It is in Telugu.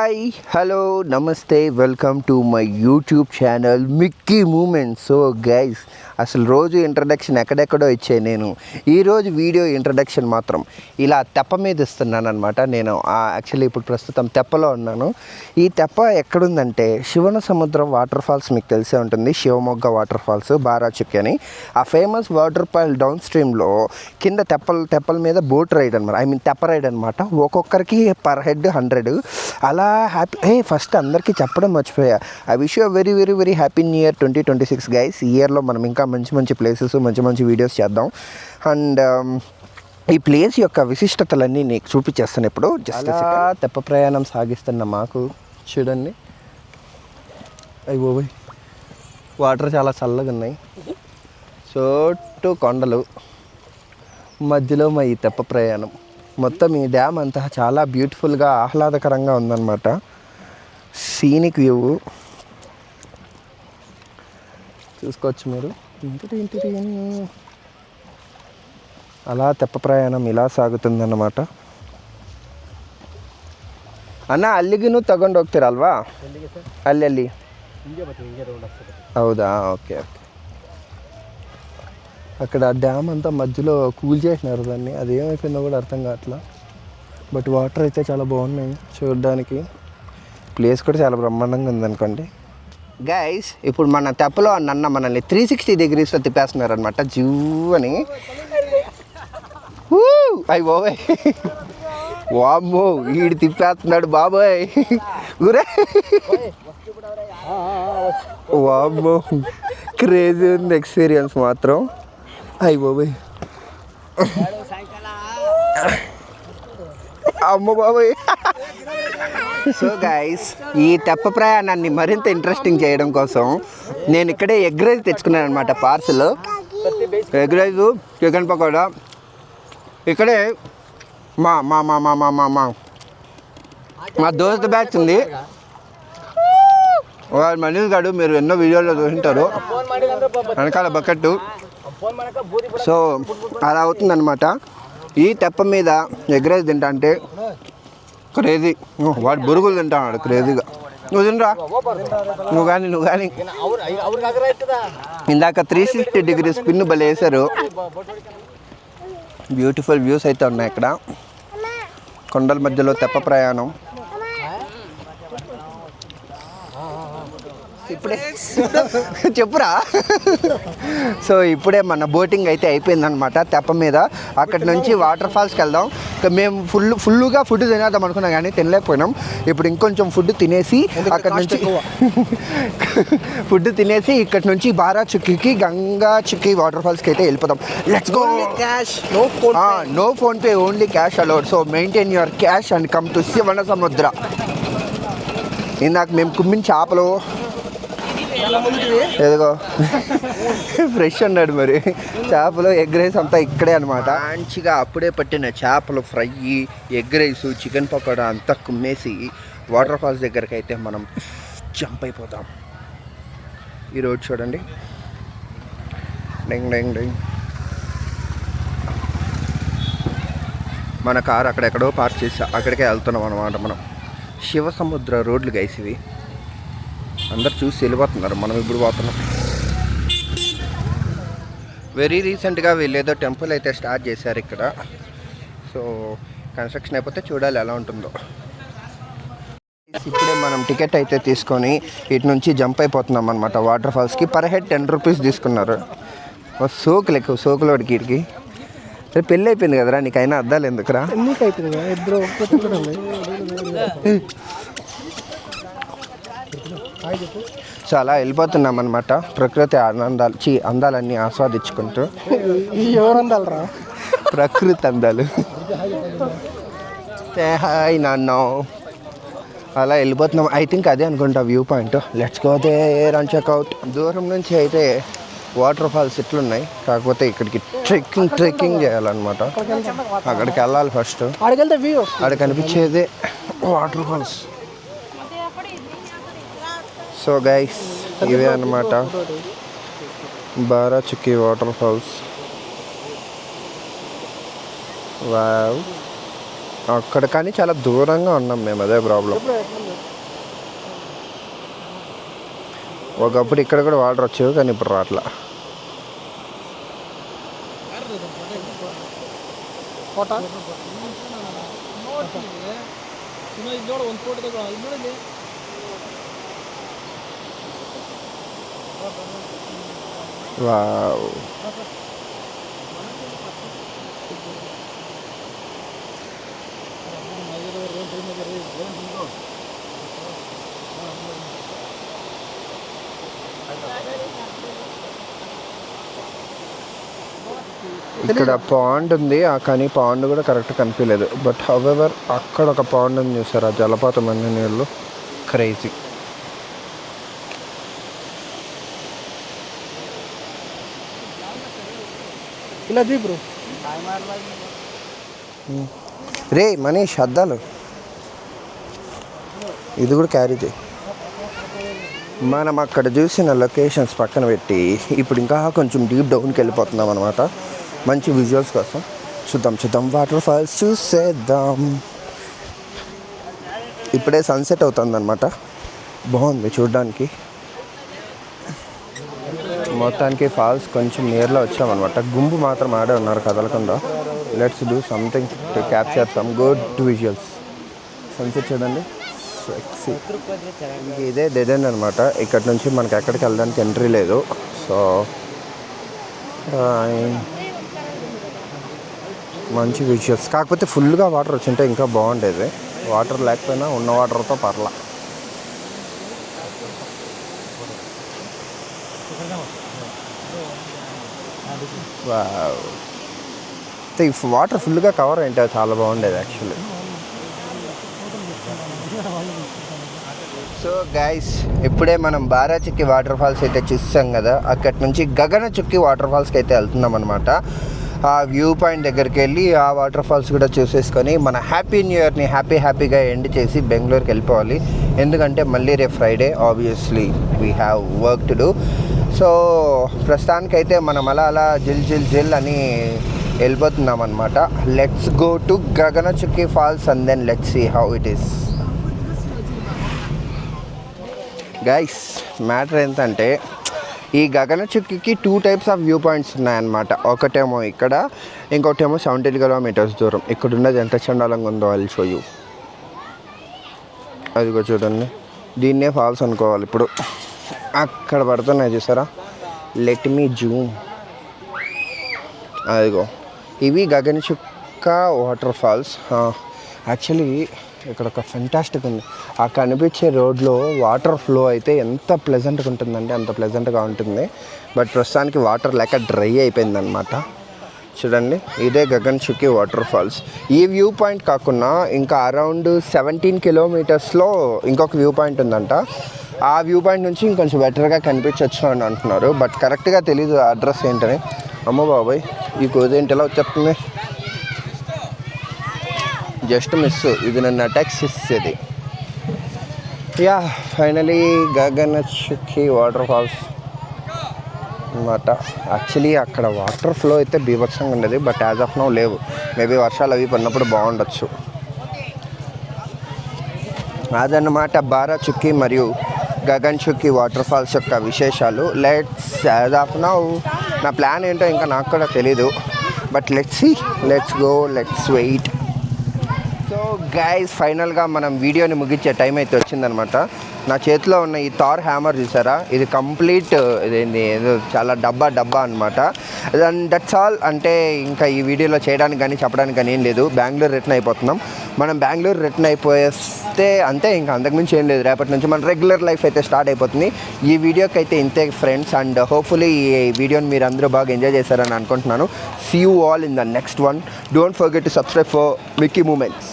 హాయ్ హలో నమస్తే welcome to my YouTube channel Mickey Moments. So guys, అసలు రోజు ఇంట్రడక్షన్ ఎక్కడెక్కడో ఇచ్చే నేను ఈరోజు వీడియో ఇంట్రడక్షన్ మాత్రం ఇలా తెప్ప మీద ఇస్తున్నాను అనమాట. నేను యాక్చువల్లీ ఇప్పుడు ప్రస్తుతం తెప్పలో ఉన్నాను. ఈ తెప్ప ఎక్కడుందంటే శివన సముద్రం వాటర్ ఫాల్స్, మీకు తెలిసే ఉంటుంది, శివమొగ్గ వాటర్ ఫాల్స్, బారాచుక్కి అని. ఆ ఫేమస్ వాటర్ ఫాల్ డౌన్ స్ట్రీమ్లో కింద తెప్పల మీద బోట్ రైడ్ అనమాట, తెప్ప రైడ్ అనమాట. ఒక్కొక్కరికి పర్ హెడ్ 100. అలా హ్యాపీ. ఫస్ట్ అందరికీ చెప్పడం మర్చిపోయా, I wish you very very very happy new year 2026 guys. ఈ ఇయర్లో మనం ఇంకా మంచి మంచి ప్లేసెస్, మంచి మంచి వీడియోస్ చేద్దాం. అండ్ ఈ ప్లేస్ యొక్క విశిష్టతలన్నీ నీకు చూపించేస్తాను ఇప్పుడు. జస్ట్ తెప్ప ప్రయాణం సాగిస్తున్న మాకు చూడండి, అయ్యో వాటర్ చాలా చల్లగా ఉన్నాయి. చుట్టూ కొండలు, మధ్యలో మా ఈ తెప్ప ప్రయాణం. మొత్తం ఈ డ్యామ్ అంతా చాలా బ్యూటిఫుల్గా ఆహ్లాదకరంగా ఉందన్నమాట. సీనిక్ వ్యూ చూసుకోవచ్చు మీరు. అలా తెప్ప ప్రయాణం ఇలా సాగుతుందన్నమాట. ಅಣ್ಣ ಅಲ್ಲಿಗೂ ತಗೊಂಡು ಹೋಗ್ತೀರಲ್ವಾ? ಅಲ್ಲಿ ಹೌದಾ? Okay okay. అక్కడ డ్యామ్ అంతా మధ్యలో కూల్ చేసినారు దాన్ని, అది ఏమైపోయిందో కూడా అర్థం కావట్లా. బట్ వాటర్ అయితే చాలా బాగున్నాయి చూడడానికి. ప్లేస్ కూడా చాలా బ్రహ్మాండంగా ఉందనుకోండి గైస్. ఇప్పుడు మన తెప్పలో అన్న మనల్ని 360 degreesలో తిప్పేస్తున్నారు అనమాట, జూ అని. అయ్యి బాబోయ్, వామ్మో వీడు తిప్పేస్తున్నాడు బాబోయ్, ఊరే వామ్మో, క్రేజీ ఉంది ఎక్స్పీరియన్స్ మాత్రం. అయ్యి బాబోయ్, అమ్మ బాబోయ్. సో గైస్, ఈ తెప్ప ప్రయాణాన్ని మరింత ఇంట్రెస్టింగ్ చేయడం కోసం నేను ఇక్కడే ఎగ్ రైస్ తెచ్చుకున్నాను అనమాట, parcel. Egg rice, chicken pakoda. ఇక్కడే మా మా మా మా మా మా మా మా దోస్త్ బ్యాచ్ ఉంది, వాడు మనీల్ గాడు, మీరు ఎన్నో వీడియోలో చూసింటారు, వెనకాల బకెట్టు. సో అలా అవుతుందన్నమాట. ఈ తెప్ప మీద ఎగ్ రైస్ తింటా అంటే క్రేజీ. వాడు బురుగులు తింటాడు క్రేజీగా. నువ్వు తినరా, నువ్వు కానీ ఇందాక 360 degrees స్పిన్ భలే వేశారు. బ్యూటిఫుల్ వ్యూస్ అయితే ఉన్నాయి ఇక్కడ, కొండల మధ్యలో తెప్ప ప్రయాణం. ఇప్పుడే చెప్పురా. సో ఇప్పుడే మన బోటింగ్ అయితే అయిపోయిందనమాట తెప్ప మీద. అక్కడి నుంచి వాటర్ ఫాల్స్కి వెళ్దాం. మేము ఫుల్గా ఫుడ్ తినేద్దాం అనుకున్నాం కానీ తినలేకపోయినాం. ఇప్పుడు ఇంకొంచెం ఫుడ్ తినేసి ఇక్కడి నుంచి బారాచుక్కి, గంగాచుక్కి వాటర్ ఫాల్స్కి అయితే వెళ్ళిపోదాం. Let's go. No PhonePe, only cash allowed. So maintain your cash and come to Shivana Samudra. ఇందాక మేము కుమ్మిన చేపలు ఎదుగో ఫ్రెష్ అన్నాడు. మరి చేపలు, ఎగ్ రైస్ అంతా ఇక్కడే అనమాట. మంచిగా అప్పుడే పట్టిన చేపలు fry, egg rice, chicken pakoda అంతా కుమ్మేసి వాటర్ ఫాల్స్ దగ్గరికి అయితే మనం జంప్ అయిపోతాం. ఈ రోడ్ చూడండి, డింగ్ డింగ్ డింగ్. మన కారు అక్కడెక్కడో పార్క్ చేసి అక్కడికే వెళ్తున్నాం అనమాట మనం. శివ సముద్ర రోడ్లు గైస్ ఇవి. అందరు చూసి వెళ్ళిపోతున్నారు, మనం ఇప్పుడు పోతున్నాం. వెరీ రీసెంట్గా వీళ్ళు ఏదో టెంపుల్ అయితే స్టార్ట్ చేశారు ఇక్కడ. సో కన్స్ట్రక్షన్ అయిపోతే చూడాలి ఎలా ఉంటుందో. ఇప్పుడే మనం టికెట్ అయితే తీసుకొని ఇటు నుంచి జంప్ అయిపోతున్నాం అనమాట వాటర్ ఫాల్స్కి. పర్ హెడ్ 10 rupees తీసుకున్నారు. సోకులు ఎక్కువ, సోకులోడికి వీడికి. సరే పెళ్ళి అయిపోయింది కదరా, నీకైనా అద్దాలు ఎందుకురా? సో అలా వెళ్ళిపోతున్నాం అనమాట, ప్రకృతి అందాలన్నీ ఆస్వాదించుకుంటూ. ఎవరందాలరా? ప్రకృతి అందాలు. హాయ్ నాన్న. అలా వెళ్ళిపోతున్నాం. ఐ థింక్ అదే అనుకుంటా view point. Let's go there and check out. దూరం నుంచి అయితే వాటర్ ఫాల్స్ ఇట్లున్నాయి, కాకపోతే ఇక్కడికి ట్రెక్కింగ్ చేయాలన్నమాట. అక్కడికి వెళ్ళాలి ఫస్ట్. అక్కడ కనిపించేదే వాటర్ ఫాల్స్. సో గైస్, ఇవే అన్నమాట బారాచుక్కి వాటర్ ఫాల్స్. వావ్, అక్కడ కానీ చాలా దూరంగా ఉన్నాం మేము, అదే ప్రాబ్లం. ఒకప్పుడు ఇక్కడ కూడా వాటర్ వచ్చేవి కానీ ఇప్పుడు రాట్లా. వావ్. ఇక్కడ పాండ్ ఉంది కానీ పాండ్ కూడా కరెక్ట్ కనిపించలేదు. బట్ హవెవర్ అక్కడ ఒక పాండ్ ఉంది చూసారు, ఆ జలపాతం అన్ని నీళ్ళు క్రేజీ. ఇలా బ్రో రే మనీష్ అద్దాలు ఇది కూడా క్యారీ చేయి. మనం అక్కడ చూసిన లొకేషన్స్ పక్కన పెట్టి ఇప్పుడు ఇంకా కొంచెం డీప్ డౌన్కి వెళ్ళిపోతున్నాం అనమాట. మంచి విజువల్స్ కోసం చూద్దాం వాటర్ ఫాల్స్ చూసేద్దాం. ఇప్పుడే సన్సెట్ అవుతుంది అనమాట, బాగుంది చూడడానికి. మొత్తానికి ఫాల్స్ కొంచెం నియర్లో వచ్చామన్నమాట. గుంపు మాత్రం ఆడే ఉన్నారు కదలకుండా. Let's do something to capture some good visuals. Sunset చూడండి, సెక్సీ. ఇదే డెడ్ ఎండ్ అనమాట. ఇక్కడ నుంచి మనకి ఎక్కడికి వెళ్ళడానికి ఎంట్రీ లేదు. సో మంచి విజువల్స్. కాకపోతే ఫుల్గా వాటర్ వచ్చింటే ఇంకా బాగుండేది. వాటర్ లేకపోయినా ఉన్న వాటర్తో పర్లా. ఈ వాటర్ ఫుల్గా కవర్ అయింటే చాలా బాగుండేది యాక్చువల్లీ. సో గైస్, ఇప్పుడే మనం బారాచుక్కి వాటర్ ఫాల్స్ అయితే చూసాం కదా. అక్కడి నుంచి గగనచుక్కి వాటర్ ఫాల్స్కి అయితే వెళ్తున్నాం అనమాట. ఆ వ్యూ పాయింట్ దగ్గరికి వెళ్ళి ఆ వాటర్ ఫాల్స్ కూడా చూసేసుకొని మన హ్యాపీ న్యూ ఇయర్ని హ్యాపీగా ఎండ్ చేసి బెంగళూరుకి వెళ్ళిపోవాలి. ఎందుకంటే మళ్ళీ రేపు Friday, obviously we have work to do. So ప్రస్తుతానికైతే మనం అలా జిల్ అని వెళ్ళిపోతున్నాం అనమాట. Let's go to Gaganachukki falls and then let's see how it is. Guys, matter ఏంటంటే ఈ గగనచుక్కికి 2 టైప్స్ ఆఫ్ వ్యూ పాయింట్స్ ఉన్నాయన్నమాట. ఒకటేమో ఇక్కడ, ఇంకోటేమో 17 కిలోమీటర్స్ దూరం. ఇక్కడ ఉన్నది ఎంత చండాలంగా ఉందో ఐల్ షో యూ. అదిగో చూడండి, దీన్నే ఫాల్స్ అనుకోవాలి. ఇప్పుడు అక్కడ పడుతున్నాయి చూసారా, లెట్ మీ జూమ్. అదిగో ఇవి గగనచుక్క వాటర్ ఫాల్స్. యాక్చువల్లీ ఇక్కడ ఒక ఫెంటాస్టిక్ ఉంది. ఆ కనిపించే రోడ్లో వాటర్ ఫ్లో అయితే ఎంత ప్లెజెంట్గా ఉంటుందంటే అంత ప్లెజెంట్గా ఉంటుంది. బట్ ప్రస్తుతానికి వాటర్ లేక డ్రై అయిపోయిందనమాట. చూడండి, ఇదే గగనచుక్కి వాటర్ ఫాల్స్. ఈ వ్యూ పాయింట్ కాకుండా ఇంకా అరౌండ్ 17 కిలోమీటర్స్లో ఇంకొక వ్యూ పాయింట్ ఉందంట. ఆ వ్యూ పాయింట్ నుంచి ఇంకొంచెం బెటర్గా కనిపించవచ్చు అని అంటున్నారు. బట్ కరెక్ట్గా తెలీదు అడ్రస్ ఏంటని. అమ్మ బాబాయ్, ఈ కోదేంటి ఎలా వచ్చేస్తుంది, జస్ట్ మిస్. ఇది నన్ను అటాక్స్ ఇస్తుంది. Yeah, finally Gaganachukki water falls అన్నమాట. యాక్చువల్లీ అక్కడ వాటర్ ఫ్లో అయితే బీభత్సంగా ఉండేది. బట్ యాజ్ ఆఫ్ నౌ లేవు. మేబీ వర్షాలు అవి పడినప్పుడు బాగుండొచ్చు. అదన్నమాట బారాచుక్కి మరియు గగనచుక్కి వాటర్ ఫాల్స్ యొక్క విశేషాలు. యాజ్ ఆఫ్ నౌ నా ప్లాన్ ఏంటో ఇంకా నాకు కూడా తెలీదు. But let's go, let's wait. So guys, ఫైనల్గా మనం వీడియోని ముగించే టైం అయితే వచ్చిందనమాట. నా చేతిలో ఉన్న ఈ థార్ హ్యామర్ చూసారా, ఇది కంప్లీట్ ఇదేంది ఏదో చాలా డబ్బా అనమాట. And that's all. అంటే ఇంకా ఈ వీడియోలో చేయడానికి కానీ చెప్పడానికి కానీ ఏం లేదు. బెంగళూరు రిటర్న్ అయిపోతున్నాం. మనం బెంగళూరు రిటర్న్ అయిపోయేస్తే అంతే, ఇంకా అంతకుమించి ఏం లేదు. రేపటి నుంచి మన రెగ్యులర్ లైఫ్ అయితే స్టార్ట్ అయిపోతుంది. ఈ వీడియోకి అయితే ఇంతే ఫ్రెండ్స్. అండ్ హోప్ఫుల్లీ ఈ వీడియోని మీరు అందరూ బాగా ఎంజాయ్ చేశారని అనుకుంటున్నాను. See you all in the next one. Don't forget to subscribe for Mickey moments.